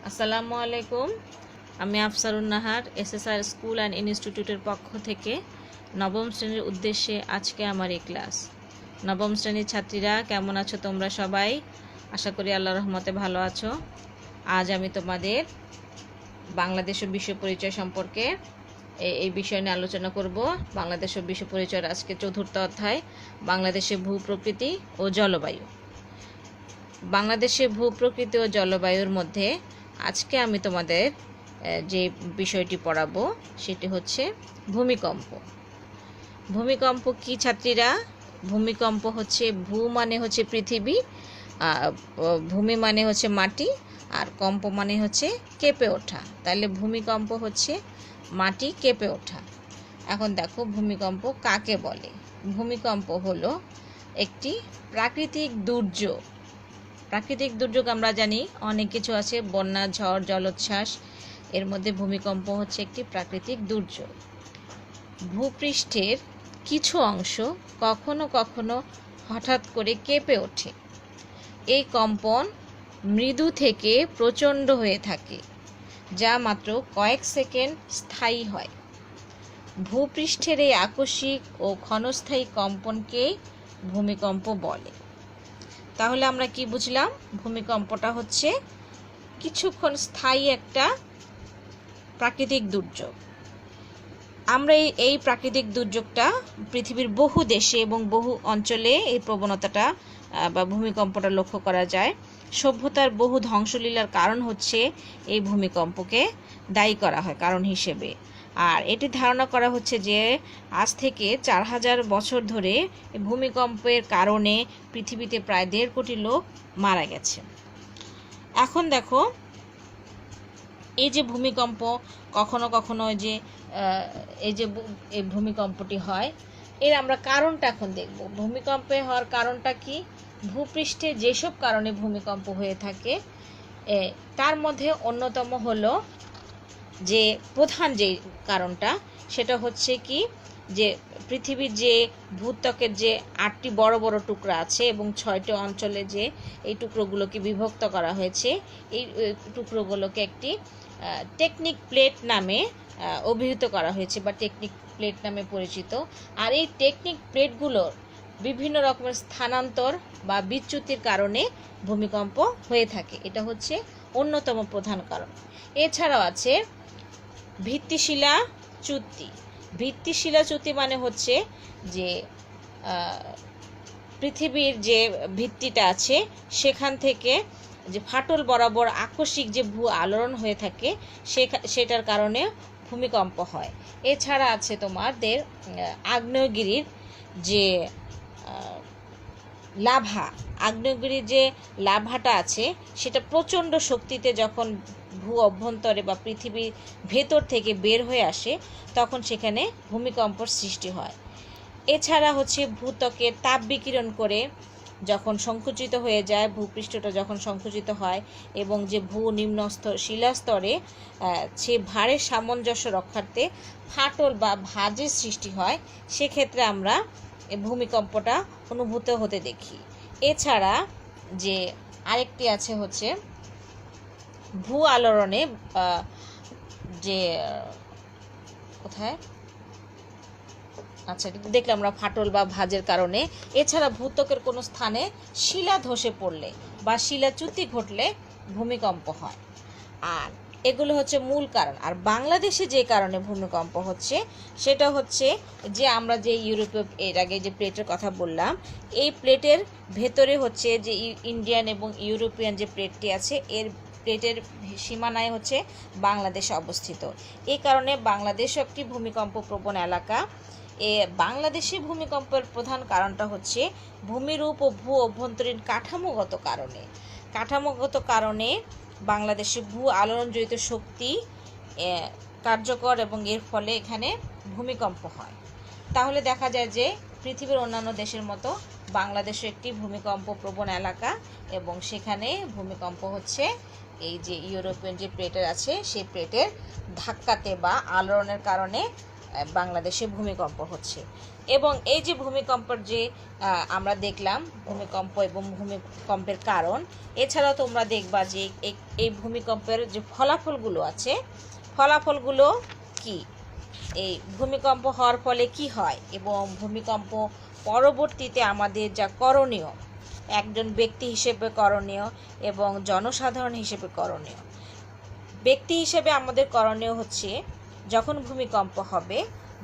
আসসালামু আলাইকুম। আমি আফসারুন নাহার এসএসআর স্কুল অ্যান্ড ইনস্টিটিউটের পক্ষ থেকে নবম শ্রেণীর উদ্দেশ্যে আজকে আমার এই ক্লাস। নবম শ্রেণীর ছাত্রীরা কেমন আছো তোমরা সবাই? আশা করি আল্লাহর রহমতে ভালো আছো। আজ আমি তোমাদের বাংলাদেশ ও বিশ্ব পরিচয় সম্পর্কে এই বিষয় নিয়ে আলোচনা করব। বাংলাদেশ ও বিশ্ব পরিচয়ের আজকে চতুর্থ অধ্যায়, বাংলাদেশের ভূপ্রকৃতি ও জলবায়ু। বাংলাদেশের ভূপ্রকৃতি ও জলবায়ুর মধ্যে আজকে আমি তোমাদের যে বিষয়টি পড়াবো সেটি হচ্ছে ভূমিকম্প। ভূমিকম্প কি ছাত্রীরা? ভূমিকম্প হচ্ছে ভূ মানে হচ্ছে পৃথিবী, ভূমি মানে হচ্ছে মাটি, আর কম্প মানে হচ্ছে কেঁপে ওঠা। তাহলে ভূমিকম্প হচ্ছে মাটি কেঁপে ওঠা। এখন দেখো ভূমিকম্প কাকে বলে। ভূমিকম্প হলো একটি প্রাকৃতিক দুর্যোগ। প্রাকৃতিক দুর্যোগ আমরা জানি অনেক কিছু আছে, বন্যা, ঝড়, জলোচ্ছ্বাস। এর মধ্যে ভূমিকম্প হচ্ছে একটি প্রাকৃতিক দুর্যোগ। ভূপৃষ্ঠের কিছু অংশ কখনো কখনো হঠাৎ করে কেঁপে ওঠে। এই কম্পন মৃদু থেকে প্রচণ্ড হয়ে থাকে, যা মাত্র কয়েক সেকেন্ড স্থায়ী হয়। ভূপৃষ্ঠের এই আকস্মিক ও ক্ষণস্থায়ী কম্পনকে ভূমিকম্প বলে। তাহলে আমরা কি বুঝলাম? ভূমিকম্পটা হচ্ছে কিছুক্ষণ স্থায়ী একটা প্রাকৃতিক দুর্যোগ। আমরা এই প্রাকৃতিক দুর্যোগটা পৃথিবীর বহু দেশে এবং বহু অঞ্চলে এই প্রবণতাটা বা ভূমিকম্পটা লক্ষ্য করা যায়। সভ্যতার বহু ধ্বংসলীলার কারণ হচ্ছে এই ভূমিকম্পকে দায়ী করা হয় কারণ হিসেবে। আর এটি ধারণা করা হচ্ছে যে আজ থেকে 4000 বছর ধরে ভূমিকম্পের কারণে পৃথিবীতে প্রায় 1.5 কোটি লোক মারা গেছে। এখন দেখো, এই যে ভূমিকম্প কখনো কখনো এই ভূমিকম্পটি হয়, এর আমরা কারণটা এখন দেখব। ভূমিকম্পে হওয়ার কারণটা কি? ভূপৃষ্ঠে যেসব কারণে ভূমিকম্প হয়ে থাকে তার মধ্যে অন্যতম হলো যে প্রধান যে কারণটা, সেটা হচ্ছে কি যে পৃথিবীর যে ভূত্বকের যে 8টি বড় বড় টুকরা আছে এবং 6টি অঞ্চলে যে এই টুকরোগুলোকে বিভক্ত করা হয়েছে, এই টুকরোগুলোকে একটি টেকনিক প্লেট নামে অভিহিত করা হয়েছে বা টেকনিক প্লেট নামে পরিচিত। আর এই টেকনিক প্লেটগুলোর বিভিন্ন রকমের স্থানান্তর বা বিচ্যুতির কারণে ভূমিকম্প হয়ে থাকে। এটা হচ্ছে অন্যতম প্রধান কারণ। এছাড়াও আছে ভিত্তিশিলা চ্যুতি। ভিত্তিশিলা চ্যুতি মানে হচ্ছে যে পৃথিবীর যে ভিত্তিটা আছে সেখান থেকে যে ফাটল বরাবর আকস্মিক যে ভূ আলোড়ন হয়ে থাকে সেটার কারণে ভূমিকম্প হয়। এছাড়া আছে তোমাদের আগ্নেয়গিরির যে লাভা, আগ্নেয়গিরির যে লাভাটা আছে সেটা প্রচণ্ড শক্তিতে যখন ভূ অভ্যন্তরে বা পৃথিবীর ভেতর থেকে বের হয়ে আসে তখন সেখানে ভূমিকম্পর সৃষ্টি হয়। এছাড়া হচ্ছে ভূত্বকের তাপ বিকিরণ করে যখন সংকুচিত হয়ে যায়, ভূপৃষ্ঠটা যখন সংকুচিত হয় এবং যে ভূ নিম্নস্তর শিলাস্তরে সে ভারের সামঞ্জস্য রক্ষার্থে ফাটল বা ভাঁজের সৃষ্টি হয়, সেক্ষেত্রে আমরা ভূমিকম্পটা অনুভূত হতে দেখি। এছাড়া যে আরেকটি আছে হচ্ছে ভূ আলোড়নে যে কোথায় আচ্ছা দেখলাম আমরা ফাটল বা ভাঁজের কারণে। এছাড়া ভূত্বকের কোনো স্থানে শিলা ধসে পড়লে বা শিলাচ্যুতি ঘটলে ভূমিকম্প হয়। আর এগুলো হচ্ছে মূল কারণ। আর বাংলাদেশে যে কারণে ভূমিকম্প হচ্ছে সেটা হচ্ছে যে আমরা যে ইউরোপীয় এর আগে যে প্লেটের কথা বললাম, এই প্লেটের ভেতরে হচ্ছে যে ইন্ডিয়ান এবং ইউরোপিয়ান যে প্লেটটি আছে, এর প্লেটের সীমানায় হচ্ছে বাংলাদেশ অবস্থিত। এই কারণে বাংলাদেশও একটি ভূমিকম্প প্রবণ এলাকা। বাংলাদেশে ভূমিকম্পের প্রধান কারণটা হচ্ছে ভূমিরূপ ও ভূ অভ্যন্তরীণ কাঠামোগত কারণে বাংলাদেশে ভূ আলোড়নজনিত শক্তি কার্যকর এবং এর ফলে এখানে ভূমিকম্প হয়। তাহলে দেখা যায় যে পৃথিবীর অন্যান্য দেশের মতো বাংলাদেশও একটি ভূমিকম্প প্রবণ এলাকা এবং সেখানে ভূমিকম্প হচ্ছে এই যে ইউরোপিয়ান যে প্লেটের আছে সেই প্লেটের ধাক্কাতে বা আলোড়নের কারণে বাংলাদেশে ভূমিকম্প হচ্ছে। এবং এই যে ভূমিকম্পের যে আমরা দেখলাম ভূমিকম্প এবং ভূমিকম্পের কারণ, এছাড়াও তোমরা দেখবা যে এই ভূমিকম্পের যে ফলাফলগুলো আছে, ফলাফলগুলো কি, এই ভূমিকম্প হওয়ার ফলে কি হয় এবং ভূমিকম্প পরবর্তীতে আমাদের যা করণীয়, একজন ব্যক্তি হিসেবে করণীয় এবং জনসাধারণ হিসেবে করণীয়। ব্যক্তি হিসেবে আমাদের করণীয় হচ্ছে, যখন ভূমিকম্প হবে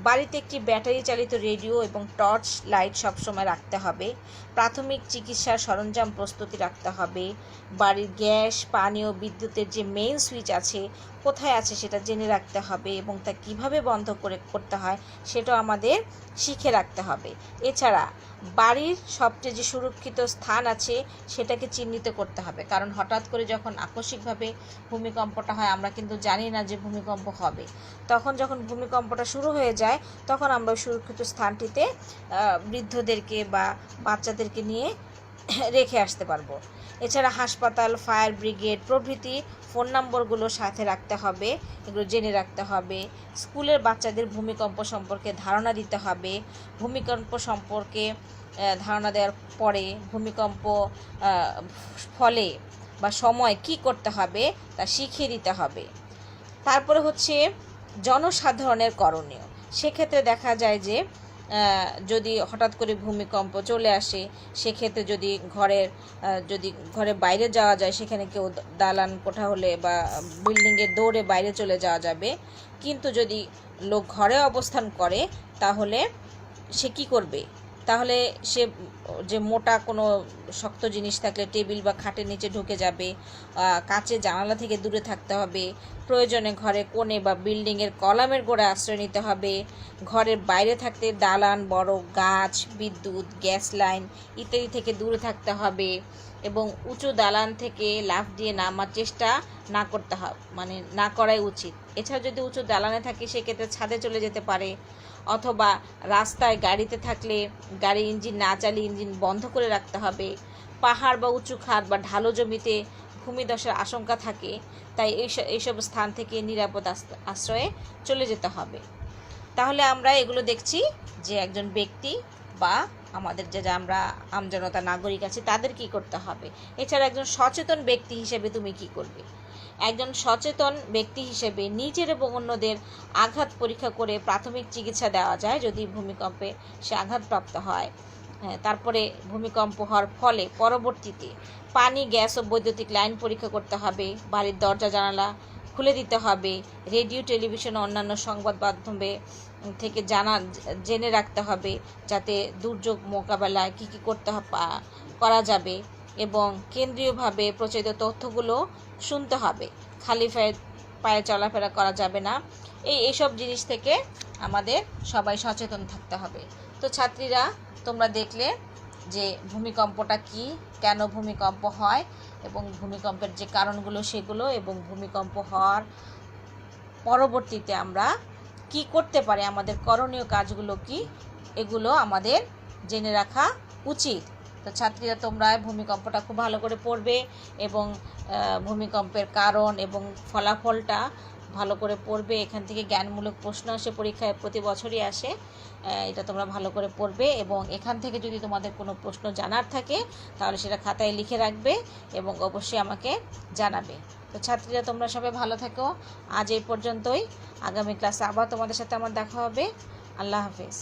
বাড়িতে একটি ব্যাটারি চালিত রেডিও এবং টর্চ লাইট সবসময় রাখতে হবে। প্রাথমিক চিকিৎসার সরঞ্জাম প্রস্তুতি রাখতে হবে। বাড়ির গ্যাস, পানি ও বিদ্যুতের যে মেইন সুইচ আছে কোথায় আছে সেটা জেনে রাখতে হবে এবং তা কীভাবে বন্ধ করতে হয় সেটাও আমাদের শিখে রাখতে হবে। এছাড়া বাড়ির সবচেয়ে যে সুরক্ষিত স্থান আছে সেটাকে চিহ্নিত করতে হবে, কারণ হঠাৎ করে যখন আকস্মিকভাবে ভূমিকম্পটা হয় আমরা কিন্তু জানি না যে ভূমিকম্প হবে। তখন যখন ভূমিকম্পটা শুরু হয়ে যায় তখন আমরা সুরক্ষিত স্থানটিতে বৃদ্ধদেরকে বা বাচ্চাদেরকে নিয়ে রেখে আসতে পারবো। এছাড়া হাসপাতাল, ফায়ার ব্রিগেড প্রভৃতি ফোন নম্বরগুলো সাথে রাখতে হবে, এগুলো জেনে রাখতে হবে। স্কুলের বাচ্চাদের ভূমিকম্প সম্পর্কে ধারণা দিতে হবে। ভূমিকম্প সম্পর্কে ধারণা দেওয়ার পরে ভূমিকম্প ফলে বা সময় কি করতে হবে তা শিখিয়ে দিতে হবে। তারপরে হচ্ছে জনসাধারণের করণীয়। সেক্ষেত্রে দেখা যায় যে যদি হঠাৎ করে ভূমিকম্প চলে আসে, সেক্ষেত্রে যদি ঘরে বাইরে যাওয়া যায়, সেখানে কেউ দালান কোঠা হলে বা বিল্ডিংয়ের দৌড়ে বাইরে চলে যাওয়া যাবে। কিন্তু যদি লোক ঘরে অবস্থান করে তাহলে সে কি করবে? তাহলে সে যে মোটা কোনো শক্ত জিনিস থাকলে টেবিল বা খাটের নিচে ঢুকে যাবে, কাচের জানালা থেকে দূরে থাকতে হবে। প্রয়োজনে ঘরে কোণে বা বিল্ডিংয়ের কলামের গোড়ায় আশ্রয় নিতে হবে। ঘরের বাইরে থাকতে দালান, বড় গাছ, বিদ্যুৎ, গ্যাস লাইন ইত্যাদি থেকে দূরে থাকতে হবে এবং উঁচু দালান থেকে লাফ দিয়ে নামার চেষ্টা না করাই উচিত। এছাড়া যদি উঁচু দালানে থাকে সেক্ষেত্রে ছাদে চলে যেতে পারে, অথবা রাস্তায় গাড়িতে থাকলে গাড়ি ইঞ্জিন না চালিয়ে ইঞ্জিন বন্ধ করে রাখতে হবে। পাহাড় বা উঁচু খাদ বা ঢালু জমিতে ভূমিধসের আশঙ্কা থাকে, তাই এইসব স্থান থেকে নিরাপদ আশ্রয়ে চলে যেতে হবে। তাহলে আমরা এগুলো দেখছি যে একজন ব্যক্তি বা আমাদের যে আমরা আমজনতা নাগরিক আছি তাদের কি করতে হবে। এছাড়া একজন সচেতন ব্যক্তি হিসেবে তুমি কি করবে? একজন সচেতন ব্যক্তি হিসেবে নিজের এবং অন্যদের আঘাত পরীক্ষা করে প্রাথমিক চিকিৎসা দেওয়া যায় যদি ভূমিকম্পে সে আঘাতপ্রাপ্ত হয়। তারপরে ভূমিকম্প হওয়ার ফলে পরবর্তীতে পানি, গ্যাস ও বৈদ্যুতিক লাইন পরীক্ষা করতে হবে। বাড়ির দরজা জানালা খুলে দিতে হবে। রেডিও, টেলিভিশন ও অন্যান্য সংবাদ মাধ্যমে থেকে জেনে রাখতে হবে যাতে দুর্যোগ মোকাবেলায় কী করা যাবে এবং কেন্দ্রীয়ভাবে প্রচারিত তথ্যগুলো শুনতে হবে। খালি পায়ে চলাফেরা করা যাবে না। এইসব জিনিস থেকে আমাদের সবাই সচেতন থাকতে হবে। তো ছাত্রীরা, তোমরা দেখলে যে ভূমিকম্পটা কি, কেন ভূমিকম্প হয় এবং ভূমিকম্পের যে কারণগুলো সেগুলো, এবং ভূমিকম্প হওয়ার পরবর্তীতে আমরা কি করতে পারি, আমাদের করণীয় কাজগুলো কি, এগুলো আমাদের জেনে রাখা উচিত। তো ছাত্রীরা, তোমরা ভূমিকম্পটা খুব ভালো করে পড়বে এবং ভূমিকম্পের কারণ এবং ফলাফলটা ভালো করে পড়বে। এখান থেকে জ্ঞানমূলক প্রশ্ন আসে, পরীক্ষায় প্রতি বছরই আসে। এটা তোমরা ভালো করে পড়বে এবং এখান থেকে যদি তোমাদের কোনো প্রশ্ন জানার থাকে তাহলে সেটা খাতায় লিখে রাখবে এবং অবশ্যই আমাকে জানাবে। তো ছাত্রীরা, তোমরা সবাই ভালো থাকো। আজ এই পর্যন্তই। আগামী ক্লাসে আবার তোমাদের সাথে আমার দেখা হবে। আল্লাহ হাফেজ।